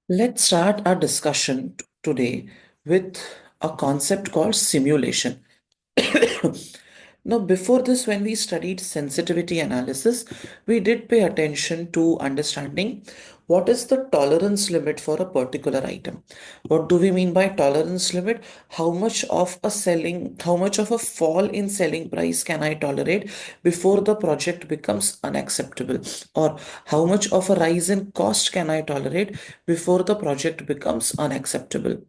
Let's start our discussion today with a concept called simulation. Now, before this, when we studied sensitivity analysis, we did pay attention to understanding what is the tolerance limit for a particular item. What do we mean by tolerance limit? How much of a fall in selling price can I tolerate before the project becomes unacceptable? Or how much of a rise in cost can I tolerate before the project becomes unacceptable?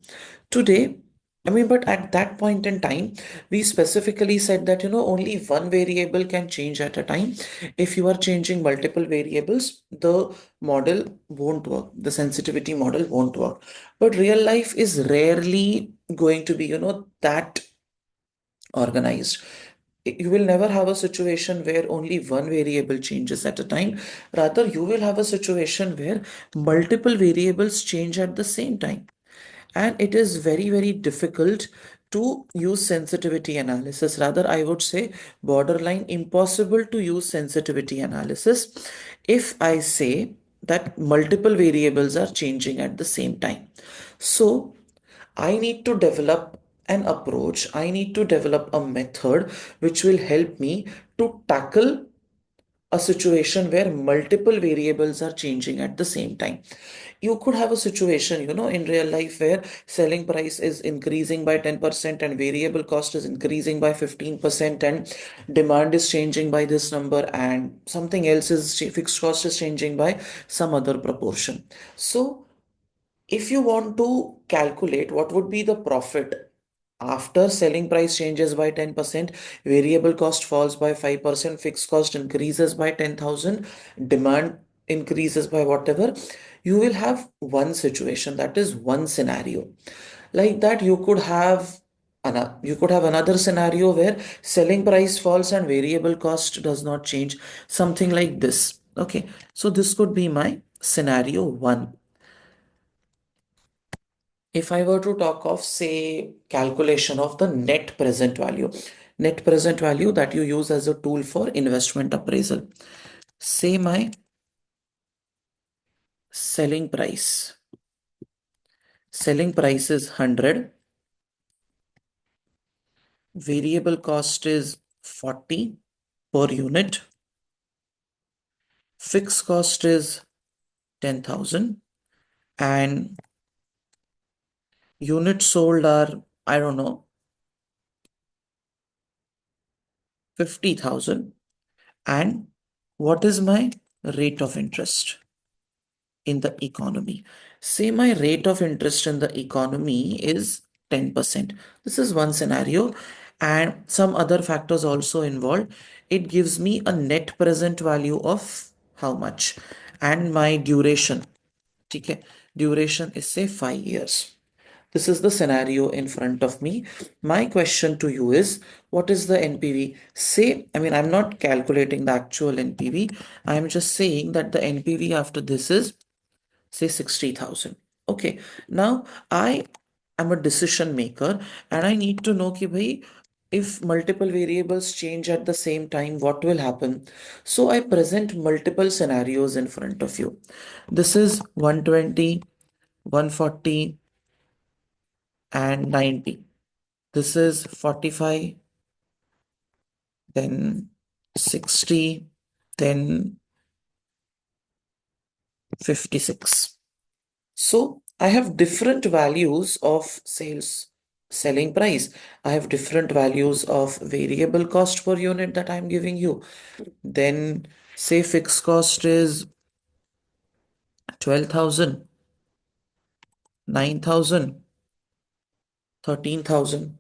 Today, but at that point in time, we specifically said that, only one variable can change at a time. If you are changing multiple variables, the model won't work. The sensitivity model won't work. But real life is rarely going to be, that organized. You will never have a situation where only one variable changes at a time. Rather, you will have a situation where multiple variables change at the same time, and it is very very difficult to use sensitivity analysis. Rather, I would say borderline impossible to use sensitivity analysis if I say that multiple variables are changing at the same time. So I need to develop an approach, I need to develop a method which will help me to tackle a situation where multiple variables are changing at the same time. You could have a situation, in real life where selling price is increasing by 10% and variable cost is increasing by 15%, and demand is changing by this number and something else is fixed cost is changing by some other proportion. So if you want to calculate what would be the profit after selling price changes by 10%, variable cost falls by 5%, fixed cost increases by 10,000, demand increases by whatever, you will have one situation, that is one scenario. Like that, you could have another scenario where selling price falls and variable cost does not change, something like this. Okay, so this could be my scenario one. If I were to talk of, say, calculation of the net present value that you use as a tool for investment appraisal, say my selling price. Selling price is 100, variable cost is 40 per unit, fixed cost is 10,000, and units sold are, I don't know, 50,000. And what is my rate of interest in the economy? Say my rate of interest in the economy is 10%. This is one scenario, and some other factors also involved. It gives me a net present value of how much, and my duration. Okay, duration is say 5 years. This is the scenario in front of me. My question to you is, what is the NPV? I'm not calculating the actual NPV. I'm just saying that the NPV after this is, say, 60,000. Okay, now I am a decision maker and I need to know ki bhai, if multiple variables change at the same time, what will happen? So I present multiple scenarios in front of you. This is 120, 140, and 90. This is 45, then 60, then 56. So I have different values of selling price. I have different values of variable cost per unit that I'm giving you. Then say fixed cost is 12,000, 9,000, 13,000.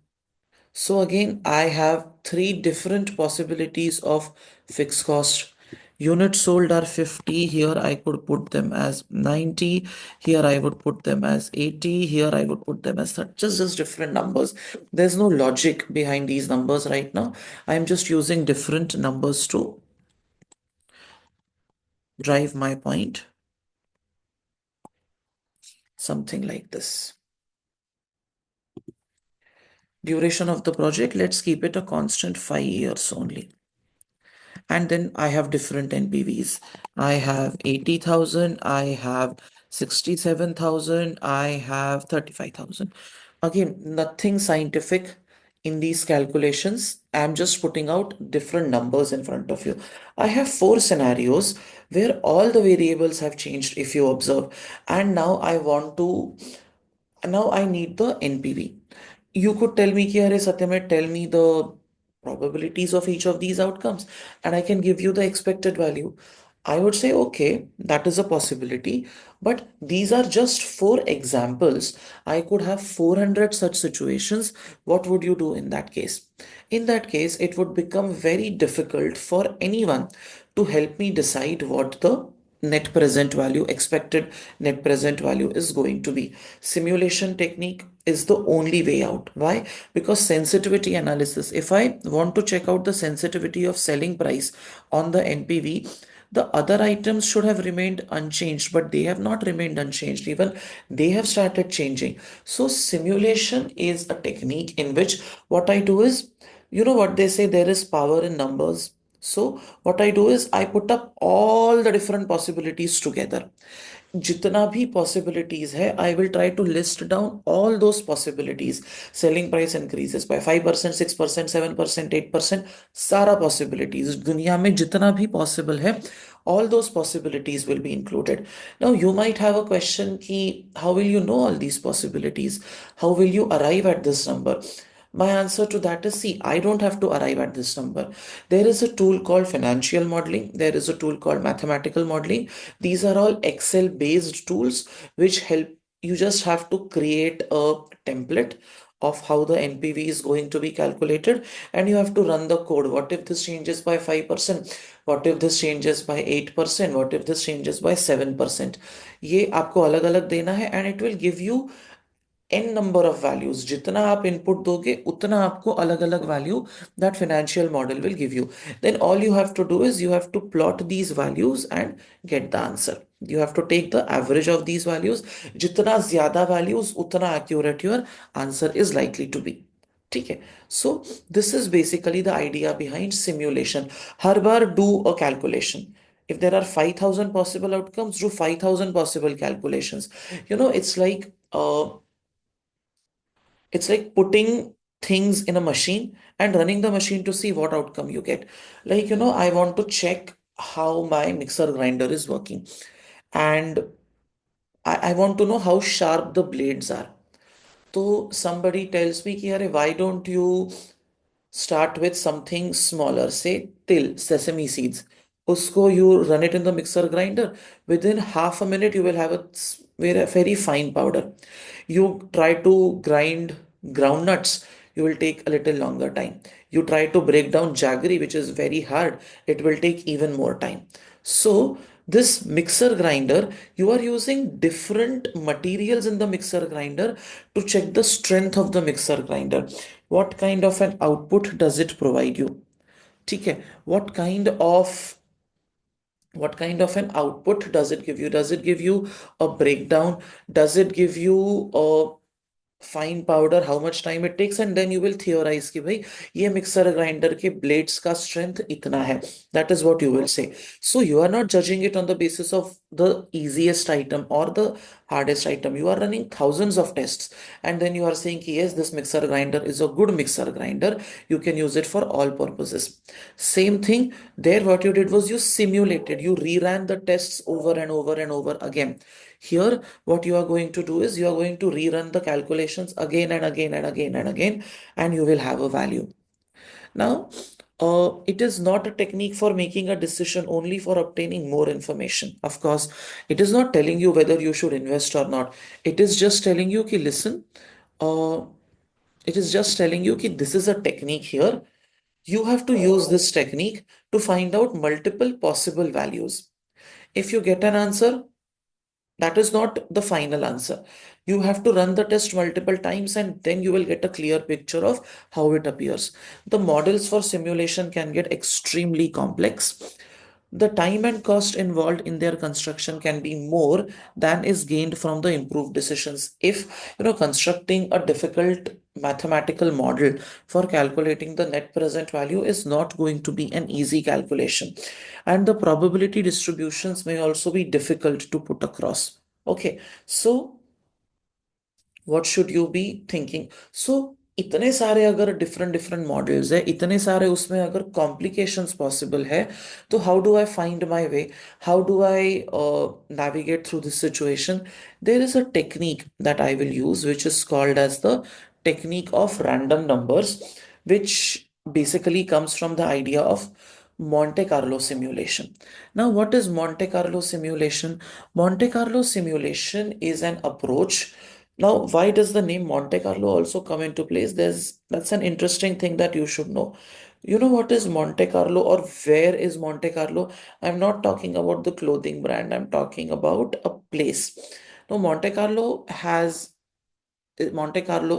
So again, I have three different possibilities of fixed cost. Units sold are 50. Here I could put them as 90. Here I would put them as 80. Here I would put them as that. Just different numbers. There's no logic behind these numbers right now. I'm just using different numbers to drive my point. Something like this. Duration of the project, let's keep it a constant 5 years only. And then I have different NPVs. I have 80,000, I have 67,000, I have 35,000. Again, nothing scientific in these calculations. I'm just putting out different numbers in front of you. I have four scenarios where all the variables have changed if you observe. And now I need the NPV. You could tell me, ki, Arey Satyamed, tell me the probabilities of each of these outcomes, and I can give you the expected value. I would say, okay, that is a possibility, but these are just four examples. I could have 400 such situations. What would you do in that case? In that case, it would become very difficult for anyone to help me decide what the net present value, expected net present value is going to be. Simulation technique is the only way out. Why? Because sensitivity analysis, if I want to check out the sensitivity of selling price on the NPV, the other items should have remained unchanged, but they have not remained unchanged. Even they have started changing. So, simulation is a technique in which what I do is, you know what they say, there is power in numbers. So, what I do is I put up all the different possibilities together. जितना भी possibilities है, I will try to list down all those possibilities. Selling price increases by 5%, 6%, 7%, 8%, सारा possibilities दुनिया में जितना भी possible है, all those possibilities will be included. Now you might have a question कि how will you know all these possibilities? How will you arrive at this number? My answer to that is, see, I don't have to arrive at this number. There is a tool called financial modeling. There is a tool called mathematical modeling. These are all Excel based tools which help you. Just have to create a template of how the NPV is going to be calculated, and you have to run the code. What if this changes by 5%? What if this changes by 8%? What if this changes by 7%? ये आपको अलग अलग देना है, and it will give you n number of values. जितना आप input दोगे उतना आपको अलग अलग value that financial model will give you. Then all you have to do is you have to plot these values and get the answer. You have to take the average of these values. जितना ज्यादा values उतना accurate your answer is likely to be. ठीक है. So this is basically the idea behind simulation. Her bar do a calculation. If there are 5,000 possible outcomes, do 5,000 possible calculations. It's like putting things in a machine and running the machine to see what outcome you get. Like, I want to check how my mixer grinder is working. And I want to know how sharp the blades are. So somebody tells me, ki, "Arey, why don't you start with something smaller, say till, sesame seeds. Usko you run it in the mixer grinder. Within half a minute, you will have a very fine powder. You try to grind groundnuts, you will take a little longer time. You try to break down jaggery, which is very hard, it will take even more time. So, this mixer grinder, you are using different materials in the mixer grinder to check the strength of the mixer grinder. What kind of an output does it provide you? ठीक है. What kind of an output does it give you? Does it give you a breakdown? Does it give you a fine powder, how much time it takes, and then you will theorise कि भाई ये mixer grinder के blades का strength इतना है. That is what you will say. So you are not judging it on the basis of the easiest item or the hardest item. You are running thousands of tests, and then you are saying कि yes, this mixer grinder is a good mixer grinder, you can use it for all purposes. Same thing there. What you did was you simulated, you reran the tests over and over and over again. Here, what you are going to do is you are going to rerun the calculations again and again and again and again, and you will have a value. Now, it is not a technique for making a decision, only for obtaining more information. Of course, it is not telling you whether you should invest or not. It is just telling you, ki, listen, uh, it is just telling you ki, this is a technique here. You have to use this technique to find out multiple possible values. If you get an answer, that is not the final answer. You have to run the test multiple times, and then you will get a clear picture of how it appears. The models for simulation can get extremely complex. The time and cost involved in their construction can be more than is gained from the improved decisions. If constructing a difficult mathematical model for calculating the net present value is not going to be an easy calculation, and the probability distributions may also be difficult to put across. Okay, so what should you be thinking? So इतने सारे अगर different different models है, इतने सारे उसमें अगर complications possible है, तो how do I find my way? How do I navigate through this situation? There is a technique that I will use which is called as the technique of random numbers, which basically comes from the idea of Monte Carlo simulation. Now, what is Monte Carlo simulation? Monte Carlo simulation is an approach. Now, why does the name Monte Carlo also come into place? That's an interesting thing that you should know. You know what is Monte Carlo, or where is Monte Carlo? I'm not talking about the clothing brand, I'm talking about a place. Now, Monte Carlo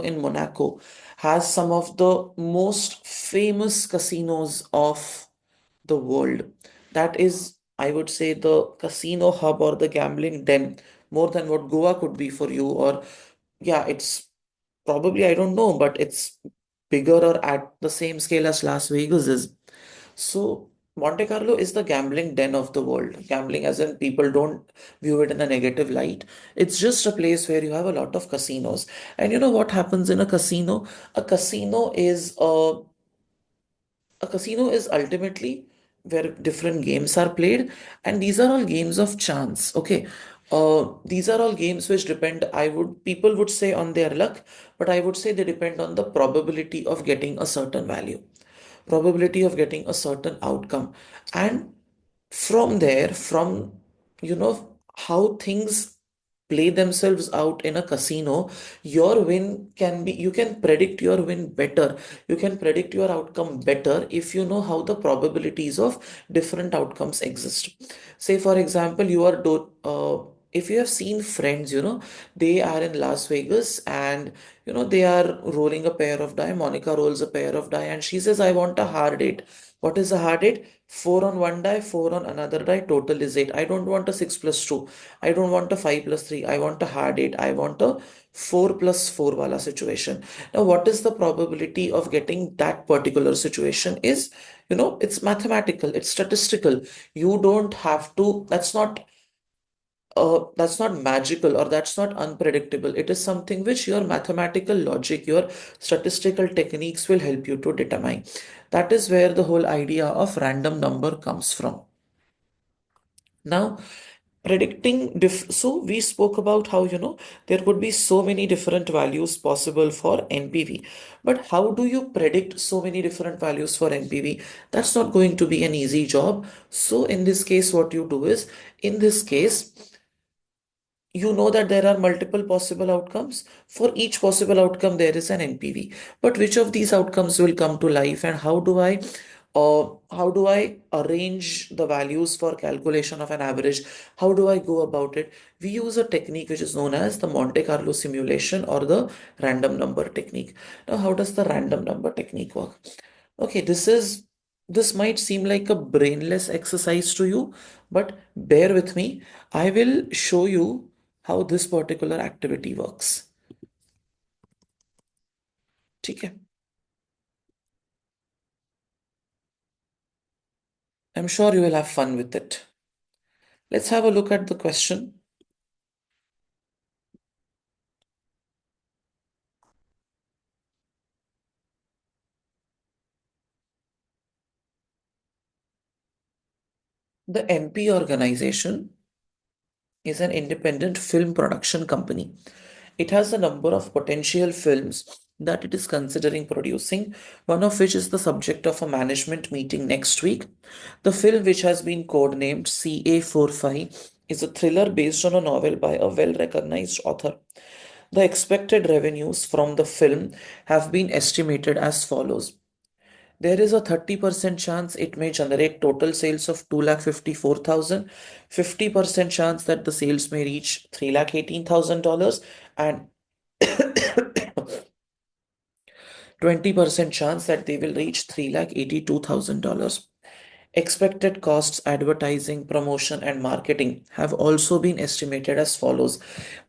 in Monaco has some of the most famous casinos of the world. That is, I would say, the casino hub or the gambling den, more than what Goa could be for you. Or, yeah, it's probably, I don't know, but it's bigger or at the same scale as Las Vegas is. So, Monte Carlo is the gambling den of the world. Gambling, as in people don't view it in a negative light. It's just a place where you have a lot of casinos. And you know what happens in a casino? A casino is a casino is ultimately where different games are played, and these are all games of chance. Okay, these are all games which depend, I would people would say, on their luck, but I would say they depend on the probability of getting a certain value, probability of getting a certain outcome. And from there, from how things play themselves out in a casino, your win can be, you can predict your win better, you can predict your outcome better if you know how the probabilities of different outcomes exist. Say for example, if you have seen Friends, they are in Las Vegas, and they are rolling a pair of die. Monica rolls a pair of die and she says, I want a hard eight. What is a hard eight? Four on one die, four on another die, total is eight. I don't want a six plus two. I don't want a five plus three. I want a hard eight. I want a four plus four wala situation. Now, what is the probability of getting that particular situation? It's mathematical, it's statistical. You don't have to, that's not magical, or that's not unpredictable. It is something which your mathematical logic, your statistical techniques will help you to determine. That is where the whole idea of random number comes from. Now, so we spoke about how, there could be so many different values possible for NPV. But how do you predict so many different values for NPV? That's not going to be an easy job. So in this case, what you do is, in this case, you know that there are multiple possible outcomes. For each possible outcome, there is an NPV. But which of these outcomes will come to life, and how do I arrange the values for calculation of an average? How do I go about it? We use a technique which is known as the Monte Carlo simulation or the random number technique. Now, how does the random number technique work? Okay, this might seem like a brainless exercise to you, but bear with me. I will show you how this particular activity works. ठीक है? I'm sure you will have fun with it. Let's have a look at the question. The NP organization is an independent film production company. It has a number of potential films that it is considering producing, one of which is the subject of a management meeting next week. The film, which has been codenamed CA45, is a thriller based on a novel by a well recognized author. The expected revenues from the film have been estimated as follows. There is a 30% chance it may generate total sales of 2,54,000, 50% chance that the sales may reach $3,18,000, and 20% chance that they will reach $3,82,000. Expected costs, advertising, promotion, and marketing have also been estimated as follows.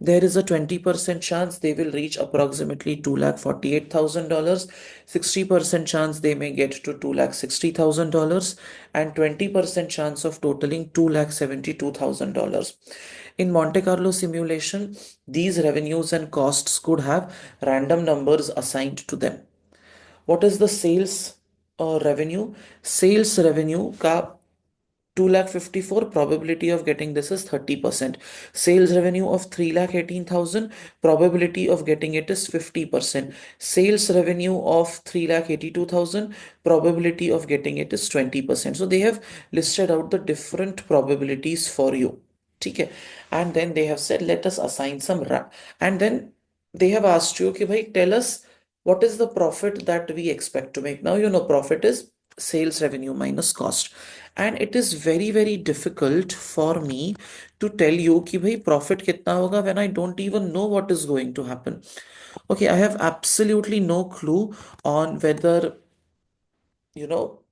There is a 20% chance they will reach approximately $2,48,000, 60% chance they may get to $2,60,000, and 20% chance of totaling $2,72,000. In Monte Carlo simulation, these revenues and costs could have random numbers assigned to them. What is the sales revenue? Sales revenue का 2,54,000, probability of getting this is 30%. Sales revenue of 3,18,000, probability of getting it is 50%. Sales revenue of 3,82,000, probability of getting it is 20%. So they have listed out the different probabilities for you. Okay, and then they have said let us assign some and then they have asked you, okay bhai, tell us what is the profit that we expect to make. Now you know profit is sales revenue minus cost, and it is very very difficult for me to tell you कि भाई profit कितना होगा when I don't even know what is going to happen. Okay, I have absolutely no clue on whether you know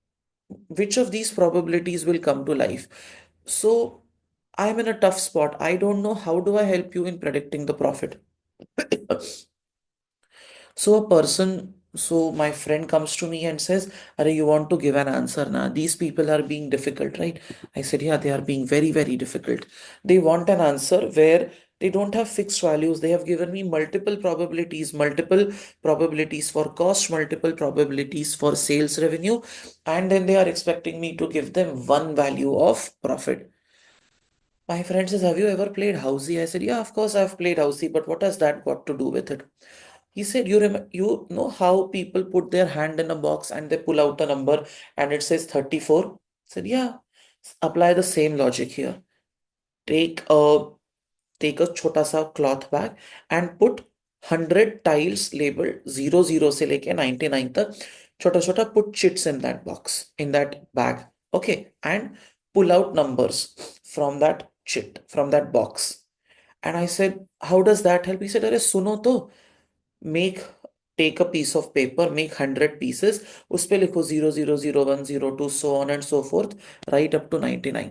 which of these probabilities will come to life. So I'm in a tough spot. I don't know how do I help you in predicting the profit. So my friend comes to me and says, Are you want to give an answer now? These people are being difficult, right? I said, Yeah, they are being very, very difficult. They want an answer where they don't have fixed values. They have given me multiple probabilities for cost, multiple probabilities for sales revenue, and then they are expecting me to give them one value of profit. My friend says, Have you ever played housey? I said, Yeah, of course I've played housey, but what has that got to do with it? He said, you know how people put their hand in a box and they pull out a number and it says 34? I said, yeah. Apply the same logic here. Take a take a छोटा सा cloth bag and put 100 tiles labeled 00 से लेके 99 तक छोटा छोटा put chits in that box, in that bag. Okay, and pull out numbers from that chit, from that box. And I said, how does that help? He said, अरे सुनो तो, make take a piece of paper, make 100 pieces, उस पे लिखो 000102 so on and so forth, right up to 99.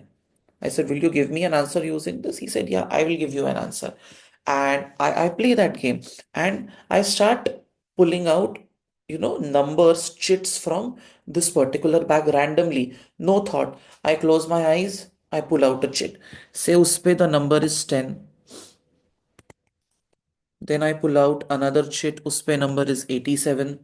I said, will you give me an answer using this? He said, yeah, I will give you an answer. And I play that game and I start pulling out, numbers, chits from this particular bag randomly. No thought. I close my eyes, I pull out a chit. Say uspe the number is 10. Then I pull out another chit, uspe number is 87.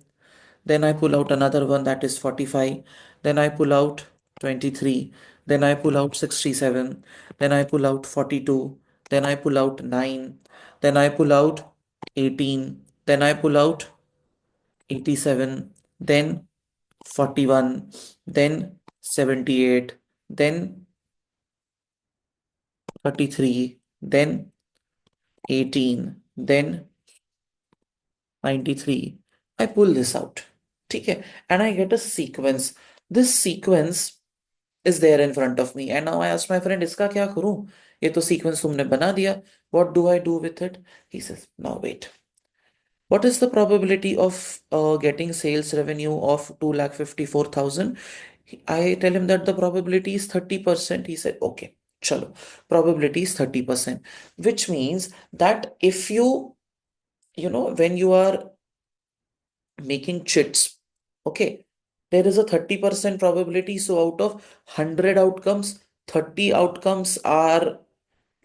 Then I pull out another one that is 45. Then I pull out 23. Then I pull out 67. Then I pull out 42. Then I pull out 9. Then I pull out 18. Then I pull out 87. Then 41. Then 78. Then 33. Then 18. Then 93. I pull this out. Okay, and I get a sequence. This sequence is there in front of me. And now I asked my friend, इसका क्या करूं? ये तो sequence तुमने बना दिया. What do I do with it? He says, now wait. What is the probability of getting sales revenue of 2,54,000? I tell him that the probability is 30%. He said, okay, chalo. Probability is 30%, which means that if when you are making chits, okay, there is a 30% probability. So out of 100 outcomes, 30 outcomes are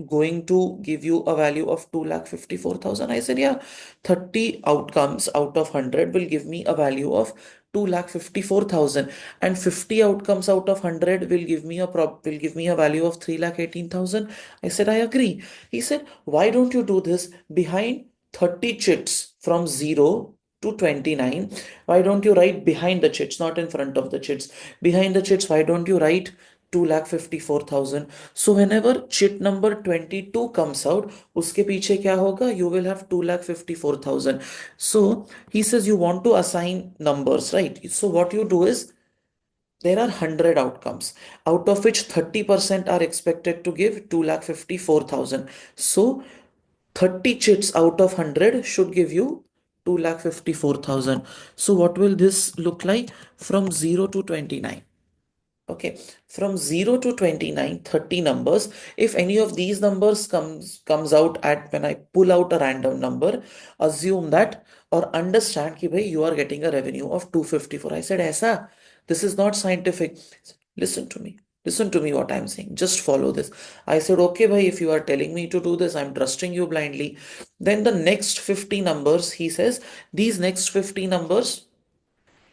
going to give you a value of 2,54,000. I said, yeah, 30 outcomes out of 100 will give me a value of 2,54,000, and 50 outcomes out of 100 will give me a value of 3,18,000. I said, I agree. He said, why don't you do this behind 30 chits from 0 to 29? Why don't you write behind the chits, not in front of the chits? Behind the chits, why don't you write 2,54,000? So whenever chit number 22 comes out, uske पीछे क्या होगा? You will have 2,54,000. So he says you want to assign numbers, right? So what you do is there are 100 outcomes, out of which 30% are expected to give 2,54,000. So 30 chits out of 100 should give you 2,54,000. So what will this look like from 0 to 29? Okay, from 0 to 29, 30 numbers. If any of these numbers comes out at when I pull out a random number, assume that or understand कि भाई you are getting a revenue of 254. I said, ऐसा? This is not scientific. Listen to me. Listen to me what I'm saying. Just follow this. I said, okay, bhai, if you are telling me to do this, I'm trusting you blindly. Then the next 50 numbers, he says, these next 50 numbers,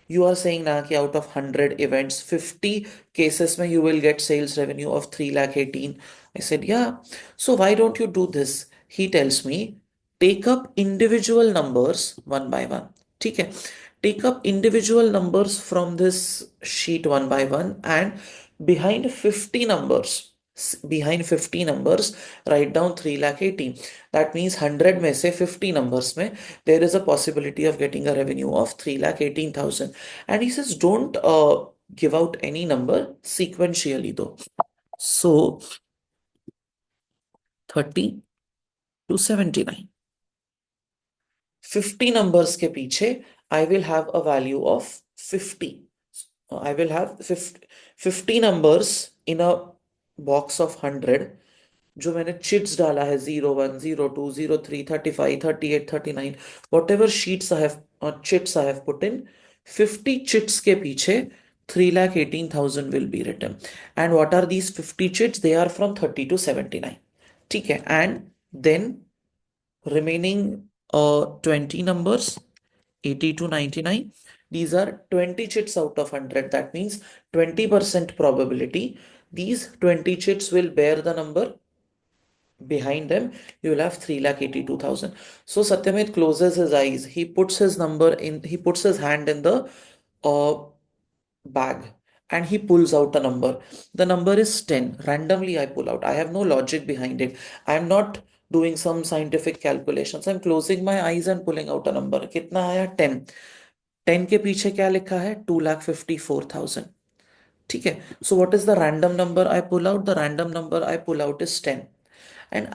you are saying now कि out of 100 events, 50 cases में you will get sales revenue of 3 lakh 18. I said, yeah. So why don't you do this? He tells me, take up individual numbers one by one. ठीक है? Take up individual numbers from this sheet one by one, and behind 50 numbers, behind 50 numbers, write down 3 lakh 18. That means 100 में से 50 numbers में there is a possibility of getting a revenue of 3 lakh 18,000. And he says, don't give out any number sequentially though. So 30 to 79. 50 numbers के पीछे I will have a value of 50. I will have 50 numbers in a box of 100 जो मैंने chits डाला है 01, 02, 03, 35, 38, 39, whatever sheets I have chits I have put in, 50 chits के पीछे 3,18,000 will be written. And what are these 50 chits? They are from 30 to 79. ठीक है. And then remaining 20 numbers, 80 to 99, these are 20 chits out of 100. That means 20% probability these 20 chits will bear the number. Behind them you will have 3,82,000. So Satyamit closes his eyes, he puts his number in, he puts his hand in the uh, bag, and he pulls out a number. The number is 10. Randomly I pull out. I have no logic behind it. I am not doing some scientific calculations. I'm closing my eyes and pulling out a number. कितना आया? 10. 10 के पीछे क्या लिखा है? 2,54,000. ठीक है. So what is the random number I pull out? The random number I pull out is 10. And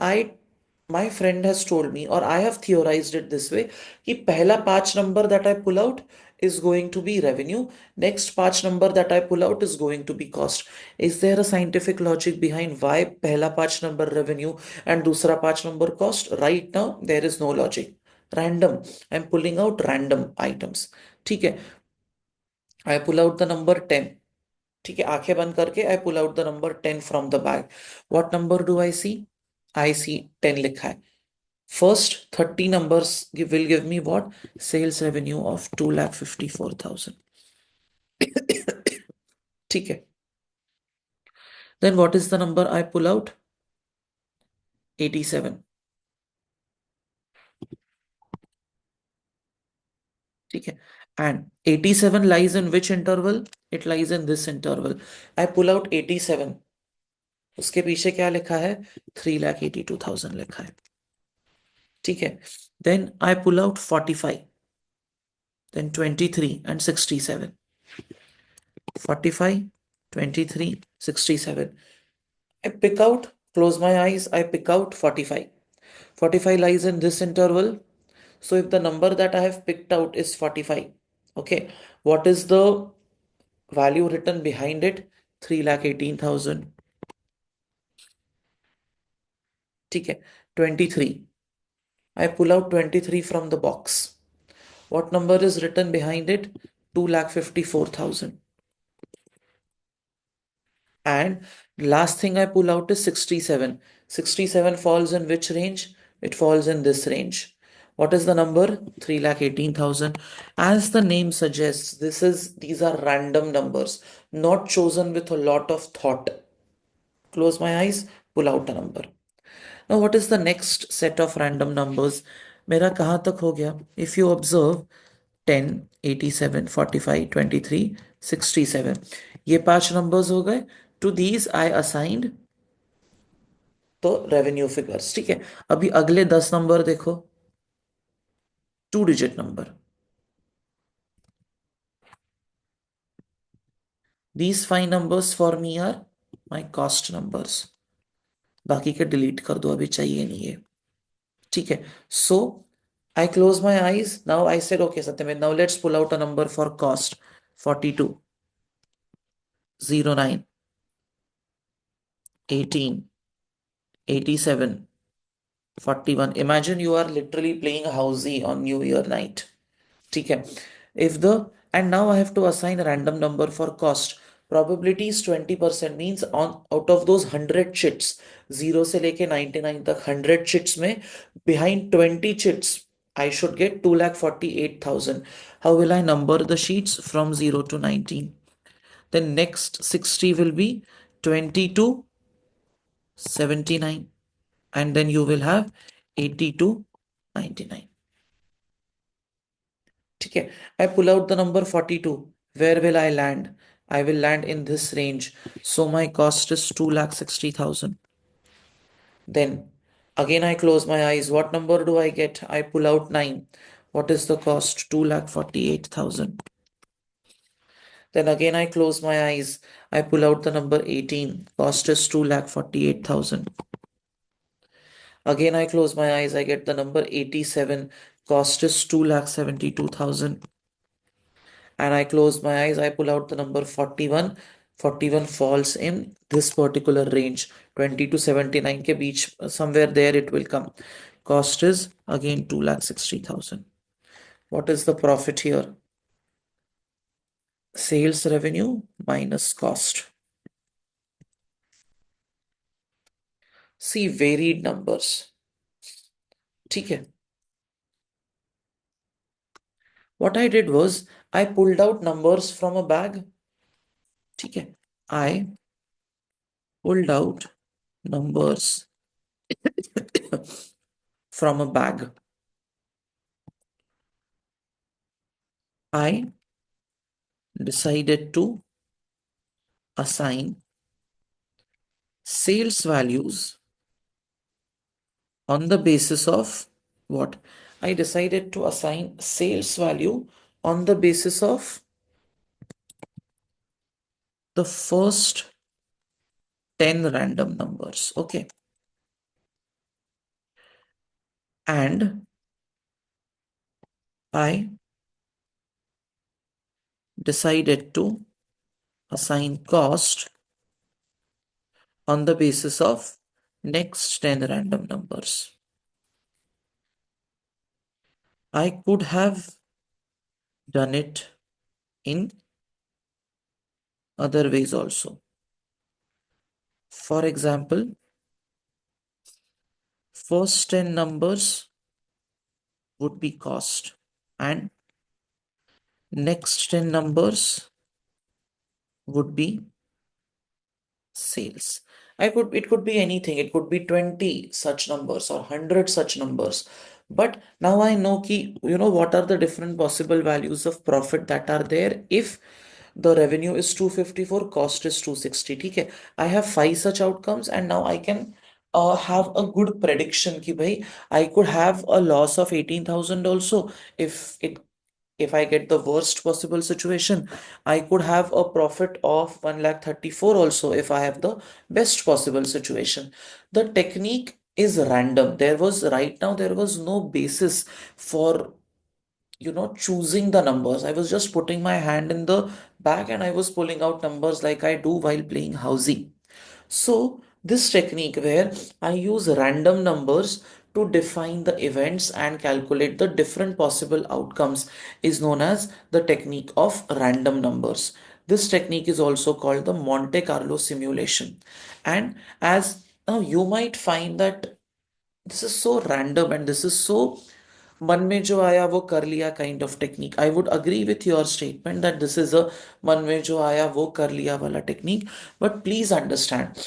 my friend has told me, or I have theorized it this way, कि पहला 5 number that I pull out is going to be revenue. Next 5 number that I pull out is going to be cost. Is there a scientific logic behind why पहला 5 number revenue and दूसरा 5 number cost? Right now there is no logic. Random. I'm pulling out random items. ठीक है. I pull out the number 10. ठीक है. आंखें बंद करके I pull out the number 10 from the bag. What number do I see? I see 10 लिखा है. First 30 numbers will give me what? Sales revenue of 2,54,000. ठीक है. Then what is the number I pull out? 87. ठीक है. And 87 lies in which interval? It lies in this interval. I pull out 87. उसके पीछे क्या लिखा है? 3,82,000 लिखा है. ठीक है. Then I pull out 45. Then 23 and 67. 45, 23, 67. I pick out, close my eyes, I pick out 45. 45 lies in this interval. So if the number that I have picked out is 45, okay, what is the value written behind it? 3,18,000. ठीक है. 23. I pull out 23 from the box. What number is written behind it? 2,54,000. And last thing I pull out is 67. 67 falls in which range? It falls in this range. What is the number? 3,18,000. As the name suggests, these are random numbers, not chosen with a lot of thought. Close my eyes, pull out a number. Now, what is the next set of random numbers? मेरा कहाँ तक हो गया? If you observe, 10, 87, 45, 23, 67. ये 5 numbers हो गए. To these I assigned तो revenue figures. ठीक है. अभी अगले 10 नंबर देखो. 2 digit number. These 5 numbers for me are my cost numbers. बाकी के डिलीट कर दो, अभी चाहिए नहीं है. ठीक है. So I close my eyes. Now I said, okay, Satyam, now let's pull out a number for cost. 42, 09, 18, 87, 41. Imagine you are literally playing housey on New Year night. ठीक है. If the, and now I have to assign a random number for cost. Probability is 20%, means on out of those 100 chits, 0 से लेके 99 तक 100 chits में, behind 20 chits I should get 2,48,000. How will I number the sheets from 0 to 19? Then next 60 will be 20 to 79, and then you will have 80 to 99. Okay, I pull out the number 42. Where will I land? I will land in this range. So my cost is 2,60,000. Then again I close my eyes. What number do I get? I pull out 9. What is the cost? 2,48,000. Then again I close my eyes. I pull out the number 18. Cost is 2,48,000. Again I close my eyes. I get the number 87. Cost is 2,72,000. And I close my eyes, I pull out the number 41. 41 falls in this particular range, 20 to 79 ke beach, somewhere there it will come. Cost is again 2,60,000. What is the profit here? Sales revenue minus cost. See, varied numbers. ठीक है. What I did was I pulled out numbers from a bag. ठीक है. I pulled out numbers from a bag. I decided to assign sales values on the basis of what? I decided to assign sales value on the basis of the first 10 random numbers. Okay. And I decided to assign cost on the basis of next 10 random numbers. I could have done it in other ways also. For example, first 10 numbers would be cost and next 10 numbers would be sales. It could be anything. It could be 20 such numbers or 100 such numbers. But now I know what are the different possible values of profit that are there if the revenue is 254, cost is 260. Okay. I have five such outcomes and now I can have a good prediction ki bhai, I could have a loss of 18,000 also if I get the worst possible situation. I could have a profit of 1,34,000 also if I have the best possible situation. The technique is random. There was no basis for choosing the numbers. I was just putting my hand in the bag and I was pulling out numbers like I do while playing housey. So, this technique where I use random numbers to define the events and calculate the different possible outcomes is known as the technique of random numbers. This technique is also called the Monte Carlo simulation. And as now you might find that this is so random and this is so मन में जो आया वो कर लिया kind of technique. I would agree with your statement that this is a मन में जो आया वो कर लिया वाला technique. But please understand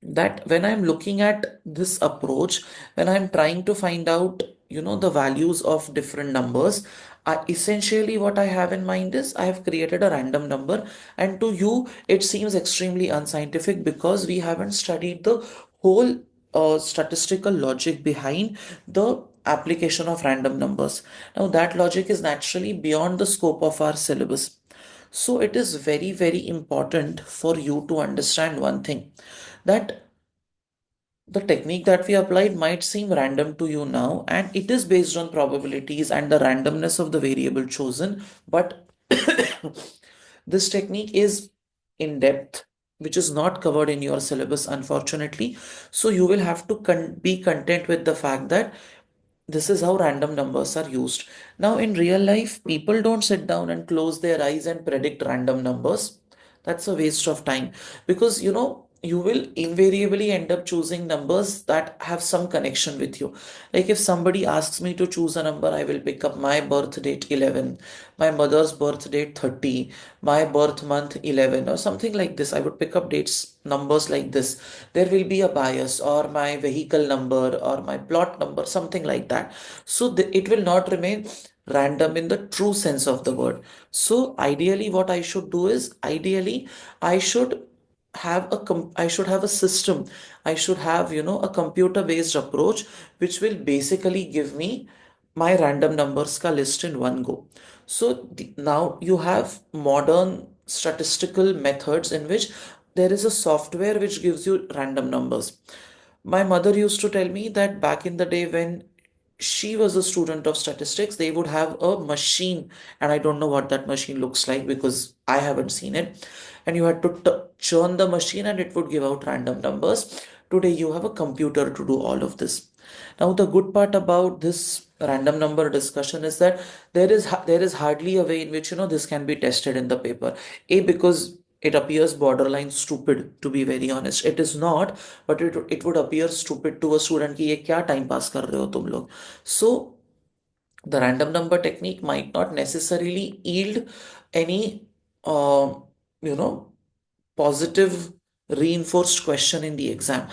that when I'm looking at this approach, when I'm trying to find out, the values of different numbers, essentially what I have in mind is I have created a random number, and to you, it seems extremely unscientific because we haven't studied the whole statistical logic behind the application of random numbers. Now, that logic is naturally beyond the scope of our syllabus. So, it is very, very important for you to understand one thing, that the technique that we applied might seem random to you now, and it is based on probabilities and the randomness of the variable chosen. But this technique is in depth, which is not covered in your syllabus, unfortunately. So you will have to be content with the fact that this is how random numbers are used. Now, in real life, people don't sit down and close their eyes and predict random numbers. That's a waste of time, because you will invariably end up choosing numbers that have some connection with you. Like if somebody asks me to choose a number, I will pick up my birth date 11, my mother's birth date 30, my birth month 11, or something like this. I would pick up dates, numbers like this. There will be a bias, or my vehicle number, or my plot number, something like that. So it will not remain random in the true sense of the word. So ideally, what I should do is, ideally, I should I should have a system. I should have, a computer based approach which will basically give me my random numbers ka list in one go. So now you have modern statistical methods in which there is a software which gives you random numbers. My mother used to tell me that back in the day when she was a student of statistics, they would have a machine, and I don't know what that machine looks like because I haven't seen it. And you had to churn the machine and it would give out random numbers. Today, you have a computer to do all of this. Now, the good part about this random number discussion is that there is hardly a way in which this can be tested in the paper. A, because it appears borderline stupid, to be very honest. It is not, but it would appear stupid to a student कि ये क्या time pass कर रहे हो तुम लोग. So the random number technique might not necessarily yield any you know positive reinforced question in the exam.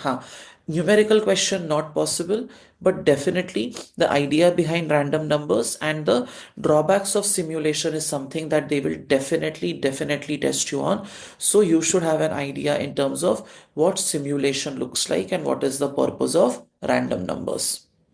Numerical question not possible, but definitely the idea behind random numbers and the drawbacks of simulation is something that they will definitely test you on. So you should have an idea in terms of what simulation looks like and what is the purpose of random numbers.